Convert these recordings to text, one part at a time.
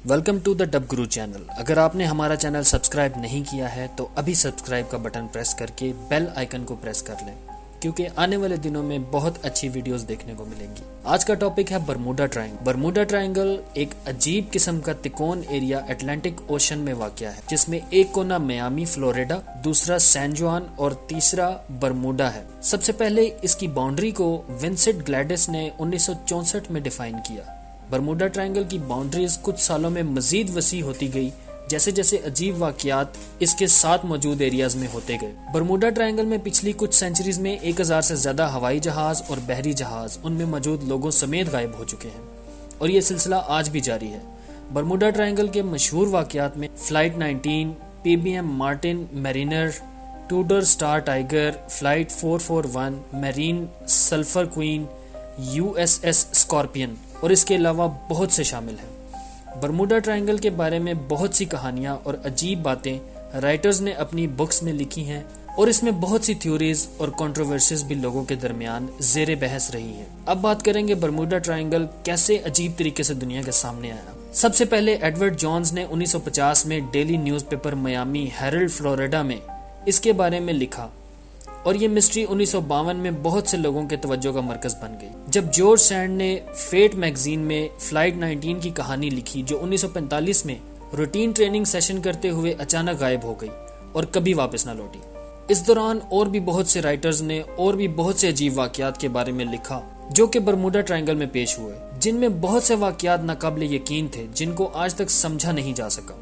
Welcome to the dub guru channel. اگر آپ نے ہمارا چینل سبسکرائب نہیں کیا ہے تو ابھی سبسکرائب کا بٹن پریس کر کے بیل آئیکن کو پریس کر لیں، کیونکہ آنے والے دنوں میں بہت اچھی ویڈیوز دیکھنے کو ملیں گی۔ آج کا ٹاپک ہے برموڈا ٹرائنگل۔ برموڈا ٹرائنگل ایک عجیب قسم کا تکون ایریا اٹلانٹک اوشن میں واقع ہے، جس میں ایک کونا میامی فلوریڈا، دوسرا سین جوان اور تیسرا برموڈا ہے۔ سب سے پہلے اس کی باؤنڈری کو ونسنٹ گلیڈس نے 1964 میں ڈیفائن کیا۔ برموڈا ٹرائنگل کی باؤنڈریز کچھ سالوں میں مزید وسیع ہوتی گئی جیسے جیسے عجیب واقعات اس کے ساتھ موجود ایریاز میں ہوتے گئے۔ برموڈا ٹرائنگل میں پچھلی کچھ سینچریز میں 1000 سے زیادہ ہوائی جہاز اور بحری جہاز ان میں موجود لوگوں سمیت غائب ہو چکے ہیں، اور یہ سلسلہ آج بھی جاری ہے۔ برموڈا ٹرائنگل کے مشہور واقعات میں flight 19، PBM Martin Mariner, Todar star tiger, flight 441، marine sulphur queen, USS scorpion اور اس کے علاوہ بہت سے شامل ہیں۔ برموڈا ٹرائنگل کے بارے میں بہت سی کہانیاں اور عجیب باتیں رائٹرز نے اپنی بکس میں لکھی ہیں، اور اس میں بہت سی تھیوریز اور کنٹروورسیز بھی لوگوں کے درمیان زیر بحث رہی ہیں۔ اب بات کریں گے برموڈا ٹرائنگل کیسے عجیب طریقے سے دنیا کے سامنے آیا۔ سب سے پہلے ایڈورڈ جونز نے 1950 میں daily news paper Miami Herald Florida میں اس کے بارے میں لکھا، اور یہ مسٹری 1952 میں بہت سے لوگوں کے توجہ کا مرکز بن گئی۔ جب جارج سینڈ نے فیٹ میگزین میں فلائٹ 19 کی کہانی لکھی، جو 1945 میں روٹین ٹریننگ سیشن کرتے ہوئے اچانک غائب ہو گئی اور کبھی واپس نہ لوٹی۔ اس دوران اور بھی بہت سے رائٹرز نے اور بھی بہت سے عجیب واقعات کے بارے میں لکھا جو کہ برموڈا ٹرائنگل میں پیش ہوئے، جن میں بہت سے واقعات ناقابل یقین تھے جن کو آج تک سمجھا نہیں جا سکا،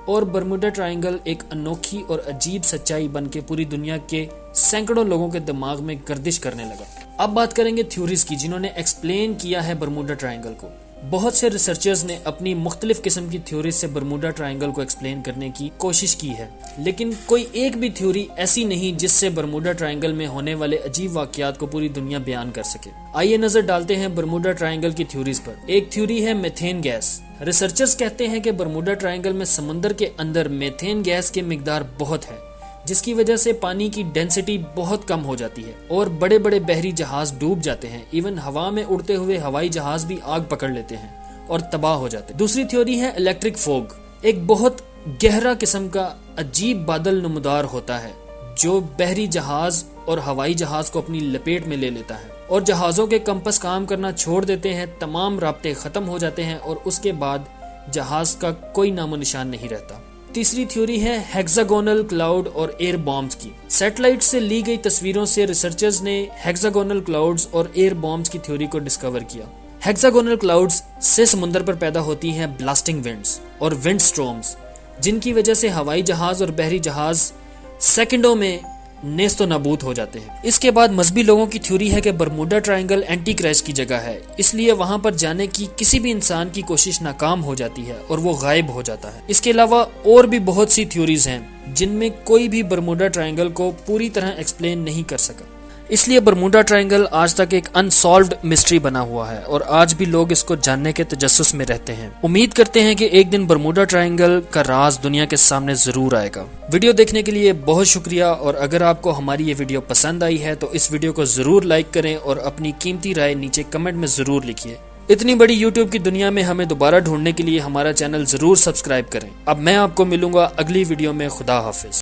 اور برموڈا ٹرائنگل ایک انوکھی اور عجیب سچائی بن کے پوری دنیا کے سینکڑوں لوگوں کے دماغ میں گردش کرنے لگا۔ اب بات کریں گے تھیوریز کی جنہوں نے ایکسپلین کیا ہے برموڈا ٹرائنگل کو۔ بہت سے ریسرچرز نے اپنی مختلف قسم کی تھیوریز سے برموڈا ٹرائنگل کو ایکسپلین کرنے کی کوشش کی ہے، لیکن کوئی ایک بھی تھیوری ایسی نہیں جس سے برموڈا ٹرائنگل میں ہونے والے عجیب واقعات کو پوری دنیا بیان کر سکے۔ آئیے نظر ڈالتے ہیں برموڈا ٹرائنگل کی تھیوریز پر۔ ایک تھیوری ہے میتھین گیس۔ ریسرچرز کہتے ہیں کہ برموڈا ٹرائنگل میں سمندر کے اندر میتھین گیس کی مقدار بہت ہے، جس کی وجہ سے پانی کی ڈینسٹی بہت کم ہو جاتی ہے اور بڑے بڑے بحری جہاز ڈوب جاتے ہیں۔ ایون ہوا میں اڑتے ہوئے ہوائی جہاز بھی آگ پکڑ لیتے ہیں اور تباہ ہو جاتے ہیں۔ دوسری تھیوری ہے الیکٹرک فوگ۔ ایک بہت گہرا قسم کا عجیب بادل نمودار ہوتا ہے جو بحری جہاز اور ہوائی جہاز کو اپنی لپیٹ میں لے لیتا ہے، اور جہازوں کے کمپس کام کرنا چھوڑ دیتے ہیں، تمام رابطے ختم ہو جاتے ہیں، اور اس کے بعد جہاز کا کوئی نام و نشان نہیں رہتا۔ تیسری تھیوری ہے ہیگزاگونل کلاؤڈ اور ایئر بامز کی۔ سیٹلائٹ سے لی گئی تصویروں سے ریسرچرز نے ہیگزاگونل کلاؤڈز اور ایئر بامز کی تھیوری کو ڈسکور کیا۔ ہیگزاگونل کلاؤڈز سے سمندر پر پیدا ہوتی ہیں بلاسٹنگ ونڈز اور ونڈ سٹورمز، جن کی وجہ سے ہوائی جہاز اور بحری جہاز سیکنڈوں میں نیست و نابود ہو جاتے ہیں۔ اس کے بعد مذہبی لوگوں کی تھیوری ہے کہ برموڈا ٹرائنگل اینٹی کریش کی جگہ ہے، اس لیے وہاں پر جانے کی کسی بھی انسان کی کوشش ناکام ہو جاتی ہے اور وہ غائب ہو جاتا ہے۔ اس کے علاوہ اور بھی بہت سی تھیوریز ہیں جن میں کوئی بھی برموڈا ٹرائنگل کو پوری طرح ایکسپلین نہیں کر سکا، اس لیے برموڈا ٹرائنگل آج تک ایک انسالوڈ مسٹری بنا ہوا ہے، اور آج بھی لوگ اس کو جاننے کے تجسس میں رہتے ہیں۔ امید کرتے ہیں کہ ایک دن برموڈا ٹرائنگل کا راز دنیا کے سامنے ضرور آئے گا۔ ویڈیو دیکھنے کے لیے بہت شکریہ، اور اگر آپ کو ہماری یہ ویڈیو پسند آئی ہے تو اس ویڈیو کو ضرور لائک کریں اور اپنی قیمتی رائے نیچے کمنٹ میں ضرور لکھیے۔ اتنی بڑی یوٹیوب کی دنیا میں ہمیں دوبارہ ڈھونڈنے کے لیے ہمارا چینل ضرور سبسکرائب کریں۔ اب میں آپ کو ملوں گا اگلی ویڈیو میں۔ خدا حافظ۔